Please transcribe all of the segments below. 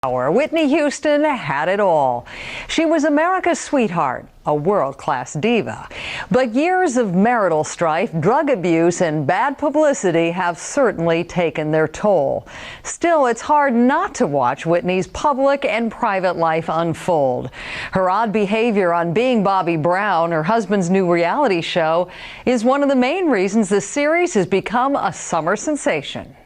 Whitney Houston had it all. She was America's sweetheart, a world-class diva. But years of marital strife, drug abuse, and bad publicity have certainly taken their toll. Still, it's hard not to watch Whitney's public and private life unfold. Her odd behavior on Being Bobby Brown, her husband's new reality show, is one of the main reasons the series has become a summer sensation.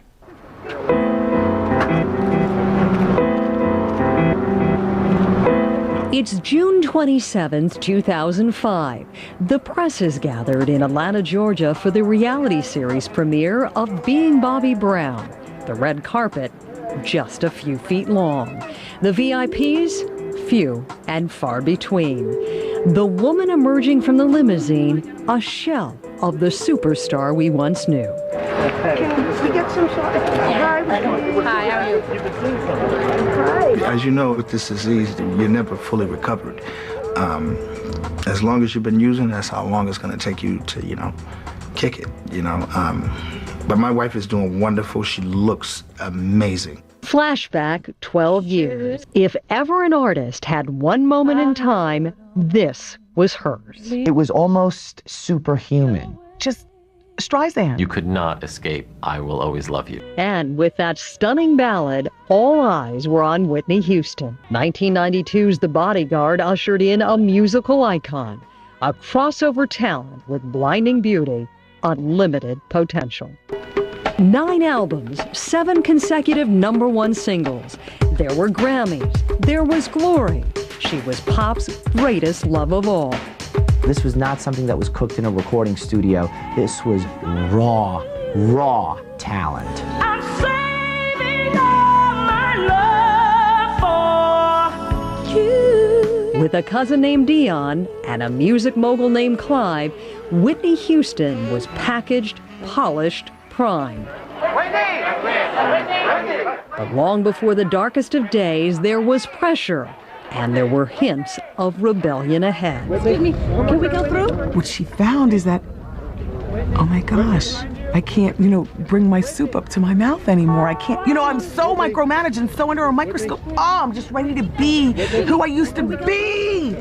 It's June 27, 2005. The press is gathered in Atlanta, Georgia for the reality series premiere of Being Bobby Brown. The red carpet, just a few feet long. The VIPs, few and far between. The woman emerging from the limousine, a shell of the superstar we once knew. Can we get some shot? Hi, how are you? Hi. As you know, with this disease, you're never fully recovered. As long as you've been using, that's how long it's going to take you to, kick it, But my wife is doing wonderful. She looks amazing. Flashback 12 years. If ever an artist had one moment in time, this was hers. It was almost superhuman. Just Streisand. You could not escape I Will Always Love You. And with that stunning ballad, all eyes were on Whitney Houston. 1992's The Bodyguard ushered in a musical icon, a crossover talent with blinding beauty, unlimited potential. 9 albums, 7 consecutive #1 singles. There were Grammys, there was glory. She was pop's greatest love of all. This was not something that was cooked in a recording studio. This was raw talent. I'm saving all my love for you. With a cousin named Dion and a music mogul named Clive, Whitney Houston was packaged, polished, primed. But long before the darkest of days, there was pressure. And there were hints of rebellion ahead. Excuse me, can we go through? What she found is that, oh my gosh, I can't, bring my soup up to my mouth anymore. I can't, I'm so micromanaged and so under a microscope. Oh, I'm just ready to be who I used to be.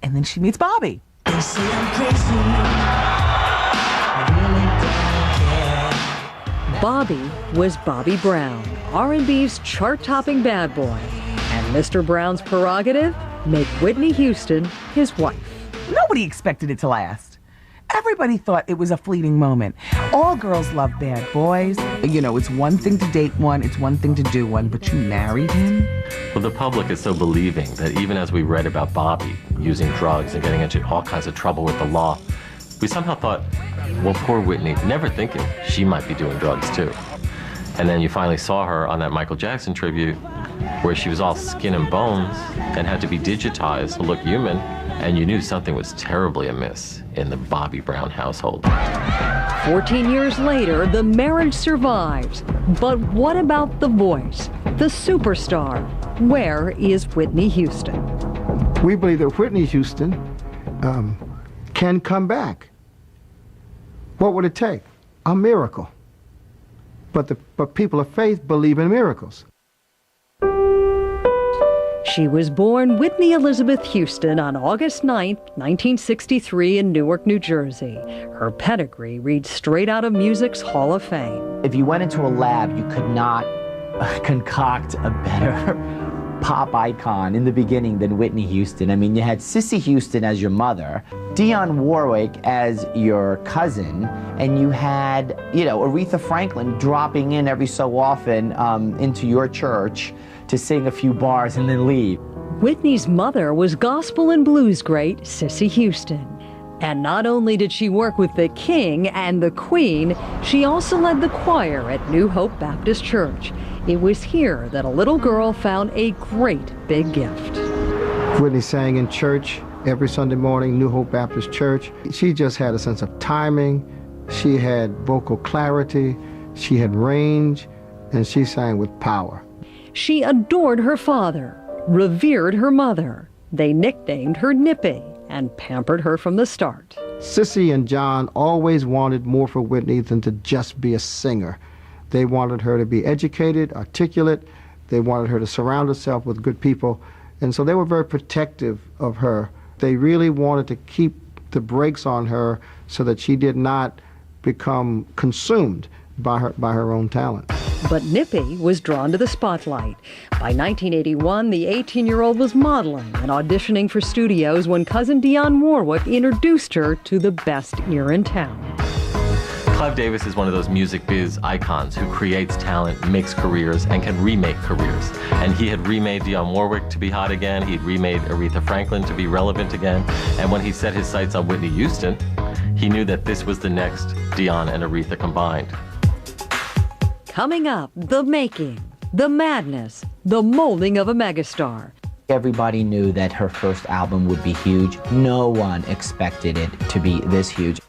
And then she meets Bobby. They say I'm crazy. Bobby was Bobby Brown, R&B's chart-topping bad boy. And Mr. Brown's prerogative? Make Whitney Houston his wife. Nobody expected it to last. Everybody thought it was a fleeting moment. All girls love bad boys. It's one thing to date one, it's one thing to do one, but you married him? Well, the public is so believing that even as we read about Bobby using drugs and getting into all kinds of trouble with the law, we somehow thought, well, poor Whitney, never thinking she might be doing drugs too. And then you finally saw her on that Michael Jackson tribute where she was all skin and bones and had to be digitized to look human, and you knew something was terribly amiss in the Bobby Brown household. 14 years later, the marriage survives. But what about the voice, the superstar? Where is Whitney Houston? We believe that Whitney Houston can come back. What would it take? A miracle. But people of faith believe in miracles. She was born Whitney Elizabeth Houston on August 9, 1963 in Newark, New Jersey. Her pedigree reads straight out of music's Hall of Fame. If you went into a lab, you could not concoct a better pop icon in the beginning than Whitney Houston. I mean, you had Cissy Houston as your mother, Dionne Warwick as your cousin, and you had, Aretha Franklin dropping in every so often into your church to sing a few bars and then leave. Whitney's mother was gospel and blues great Cissy Houston. And not only did she work with the King and the Queen, she also led the choir at New Hope Baptist Church. It was here that a little girl found a great big gift. Whitney sang in church every Sunday morning, New Hope Baptist Church. She just had a sense of timing. She had vocal clarity. She had range, and she sang with power. She adored her father, revered her mother. They nicknamed her Nippy and pampered her from the start. Cissy and John always wanted more for Whitney than to just be a singer. They wanted her to be educated, articulate, They wanted her to surround herself with good people, and so they were very protective of her. They really wanted to keep the brakes on her so that she did not become consumed by her own talent. But Nippy was drawn to the spotlight. By 1981, the 18-year-old was modeling and auditioning for studios when cousin Dionne Warwick introduced her to the best ear in town. Clive Davis is one of those music biz icons who creates talent, makes careers, and can remake careers. And he had remade Dionne Warwick to be hot again. He'd remade Aretha Franklin to be relevant again. And when he set his sights on Whitney Houston, he knew that this was the next Dionne and Aretha combined. Coming up, the making, the madness, the molding of a megastar. Everybody knew that her first album would be huge. No one expected it to be this huge.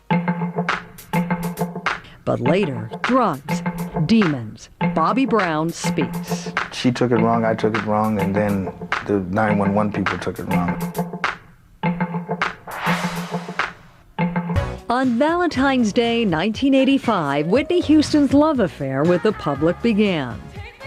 But later, drugs, demons, Bobby Brown speaks. She took it wrong, I took it wrong, and then the 911 people took it wrong. On Valentine's Day, 1985, Whitney Houston's love affair with the public began.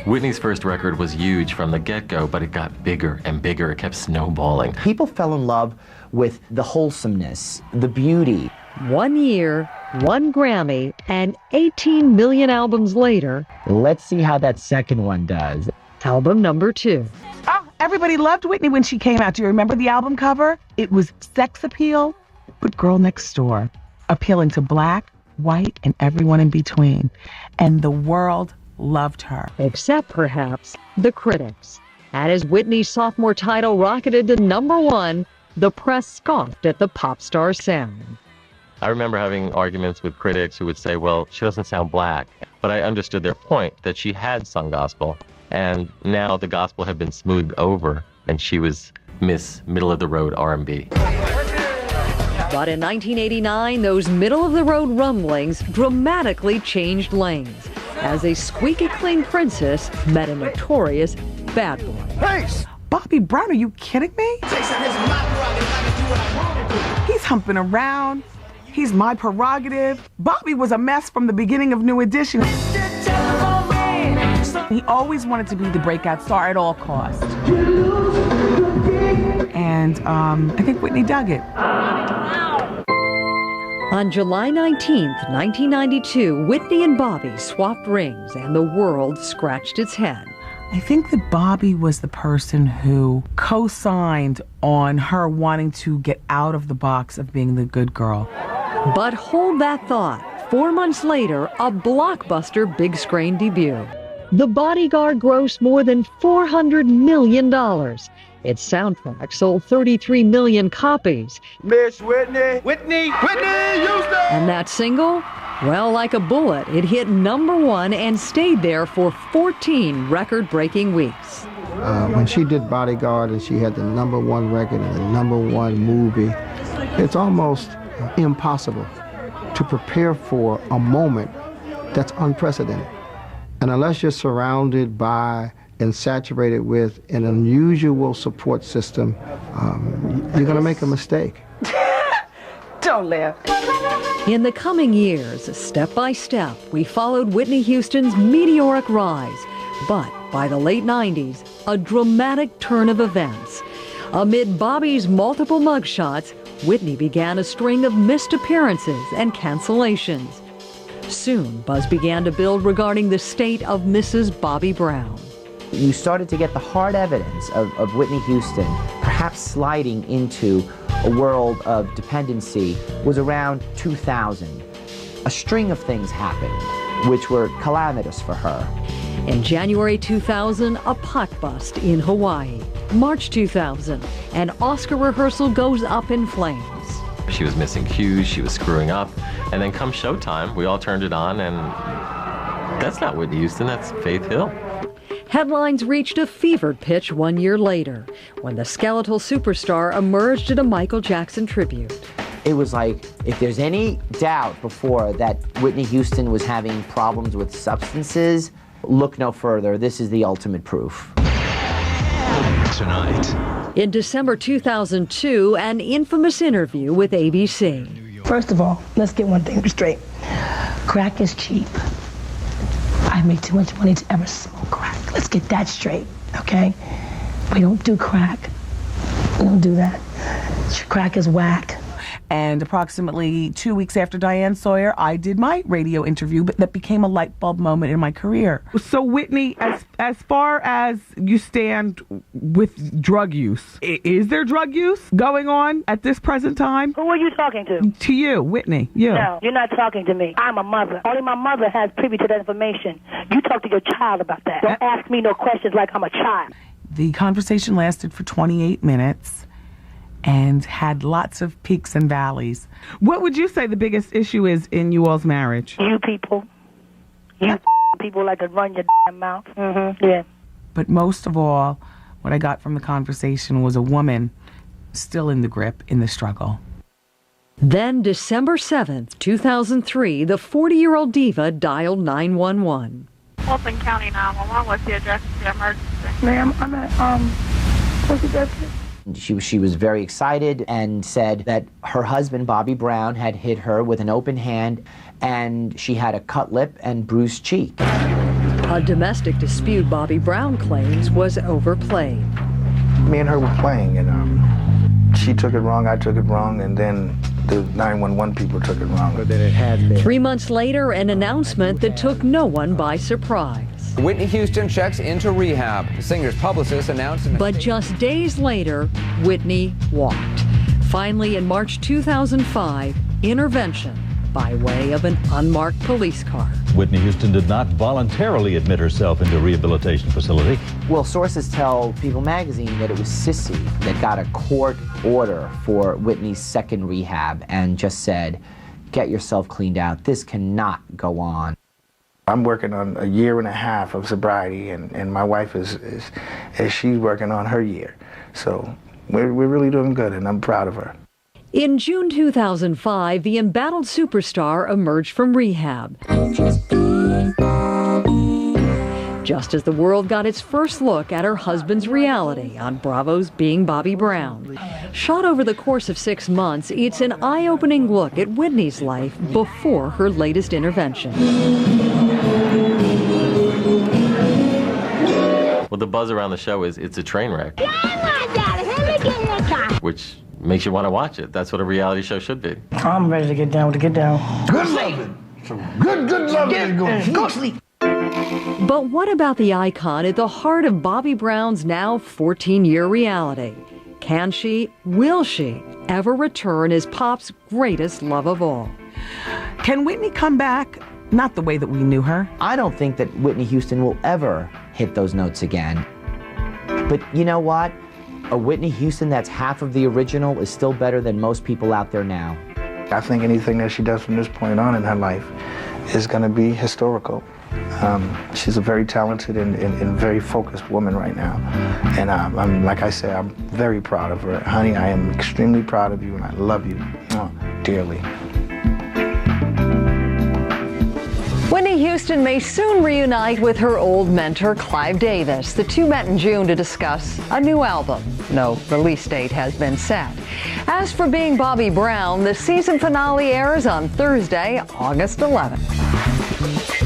Whitney's first record was huge from the get-go, but it got bigger and bigger. It kept snowballing. People fell in love with the wholesomeness, the beauty. 1 year, 1 Grammy, and 18 million albums later. Let's see how that second one does. Album number 2. Oh, everybody loved Whitney when she came out. Do you remember the album cover? It was sex appeal, but Girl Next Door, appealing to black, white, and everyone in between. And the world loved her. Except, perhaps, the critics. And as Whitney's sophomore title rocketed to number 1, the press scoffed at the pop star sound. I remember having arguments with critics who would say, well, she doesn't sound black. But I understood their point, that she had sung gospel, and now the gospel had been smoothed over, and she was Miss Middle-of-the-Road R&B. But in 1989, those middle-of-the-road rumblings dramatically changed lanes as a squeaky clean princess met a notorious bad boy. Hey! Bobby Brown, are you kidding me? He's humping around. He's my prerogative. Bobby was a mess from the beginning of New Edition. He always wanted to be the breakout star at all costs. And I think Whitney dug it. On July 19th, 1992, Whitney and Bobby swapped rings and the world scratched its head. I think that Bobby was the person who co-signed on her wanting to get out of the box of being the good girl. But hold that thought. 4 months later, a blockbuster big screen debut. The Bodyguard grossed more than $400 million. Its soundtrack sold 33 million copies. Miss Whitney! Whitney! Whitney Houston! And that single? Well, like a bullet, it hit number 1 and stayed there for 14 record-breaking weeks. When she did Bodyguard and she had the #1 record and the #1 movie, it's almost impossible to prepare for a moment that's unprecedented. And unless you're surrounded by and saturated with an unusual support system, you're going to make a mistake. Don't laugh. In the coming years, step by step, we followed Whitney Houston's meteoric rise. But by the late 90s, a dramatic turn of events. Amid Bobby's multiple mugshots, Whitney began a string of missed appearances and cancellations. Soon, buzz began to build regarding the state of Mrs. Bobby Brown. You started to get the hard evidence of Whitney Houston perhaps sliding into a world of dependency was around 2000. A string of things happened which were calamitous for her. In January 2000, a pot bust in Hawaii. March 2000, an Oscar rehearsal goes up in flames. She was missing cues, she was screwing up, and then come showtime, we all turned it on, and that's not Whitney Houston, that's Faith Hill. Headlines reached a fevered pitch 1 year later, when the skeletal superstar emerged at a Michael Jackson tribute. It was like, if there's any doubt before that Whitney Houston was having problems with substances, look no further. This is the ultimate proof. Tonight. In December 2002, an infamous interview with ABC. First of all, let's get one thing straight. Crack is cheap. I make too much money to ever smoke crack. Let's get that straight, okay? We don't do crack. We don't do that. Crack is whack. And approximately 2 weeks after Diane Sawyer, I did my radio interview, but that became a light bulb moment in my career. So Whitney, as far as you stand with drug use, is there drug use going on at this present time? Who are you talking to? To you, Whitney, you. No, you're not talking to me. I'm a mother. Only my mother has privy to that information. You talk to your child about that. Don't ask me no questions like I'm a child. The conversation lasted for 28 minutes. And had lots of peaks and valleys. What would you say the biggest issue is in you all's marriage? You people. You people like to run your mouth. Yeah. But most of all, what I got from the conversation was a woman still in the grip, in the struggle. Then, December 7th, 2003, the 40-year-old diva dialed 911. Fulton County 911, what's the address of the emergency? Ma'am, I'm at, what's the address? She was very excited and said that her husband, Bobby Brown, had hit her with an open hand and she had a cut lip and bruised cheek. A domestic dispute, Bobby Brown claims, was overplayed. Me and her were playing, and she took it wrong, I took it wrong, and then the 911 people took it wrong. But then it had been. 3 months later, an announcement that took no one by surprise. Whitney Houston checks into rehab. The singer's publicist announced. But just days later, Whitney walked. Finally, in March 2005, intervention by way of an unmarked police car. Whitney Houston did not voluntarily admit herself into a rehabilitation facility. Well, sources tell People magazine that it was Sissy that got a court order for Whitney's second rehab and just said, get yourself cleaned out. This cannot go on. I'm working on a year and a half of sobriety, and my wife is she's working on her year. So we're really doing good, and I'm proud of her. In June 2005, the embattled superstar emerged from rehab. Just as the world got its first look at her husband's reality on Bravo's Being Bobby Brown. Shot over the course of 6 months, it's an eye-opening look at Whitney's life before her latest intervention. Well, the buzz around the show is it's a train wreck. Which makes you want to watch it. That's what a reality show should be. I'm ready to get down with the get down. Good loving. Some good loving. Go sleep. But what about the icon at the heart of Bobby Brown's now 14-year reality? Can she, will she, ever return as pop's greatest love of all? Can Whitney come back? Not the way that we knew her. I don't think that Whitney Houston will ever hit those notes again. But you know what? A Whitney Houston that's half of the original is still better than most people out there now. I think anything that she does from this point on in her life is going to be historical. She's a very talented and very focused woman right now. And I'm, like I said, I'm very proud of her. Honey, I am extremely proud of you, and I love you dearly. Whitney Houston may soon reunite with her old mentor, Clive Davis. The two met in June to discuss a new album. No release date has been set. As for Being Bobby Brown, the season finale airs on Thursday, August 11th.